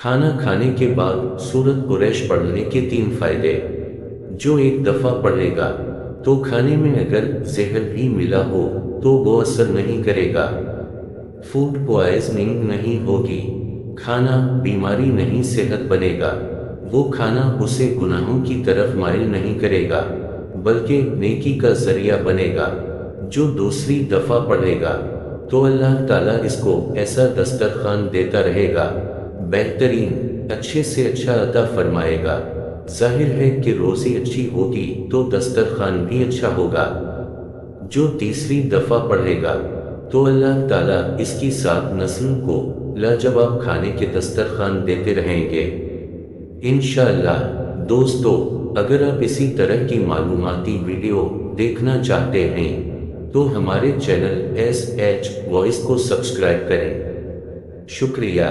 खाना खाने के बाद सूरत कुरैश पढ़ने के 3 फायदे। जो एक दफा पढ़ेगा तो खाने में अगर जहर भी मिला हो तो वो असर नहीं करेगा। फूड पॉइजनिंग नहीं होगी। खाना बीमारी नहीं सेहत बनेगा। वो खाना उसे गुनाहों की तरफ माइल नहीं करेगा बल्कि नेकी का जरिया बनेगा। जो दूसरी दफा पढ़ेगा तो अल्लाह ताला इसको ऐसा दस्तरखान देता रहेगा, बेहतरीन अच्छे से अच्छा अता फरमाएगा। जाहिर है कि रोजी अच्छी होगी तो दस्तरखान भी अच्छा होगा। जो तीसरी दफा पढ़ेगा तो अल्लाह ताला इसकी 7 नस्लों को लाजवाब खाने के दस्तरखान देते रहेंगे इंशाअल्लाह। दोस्तों, अगर आप इसी तरह की मालूमाती वीडियो देखना चाहते हैं तो हमारे चैनल SH वॉइस को सब्सक्राइब करें। शुक्रिया।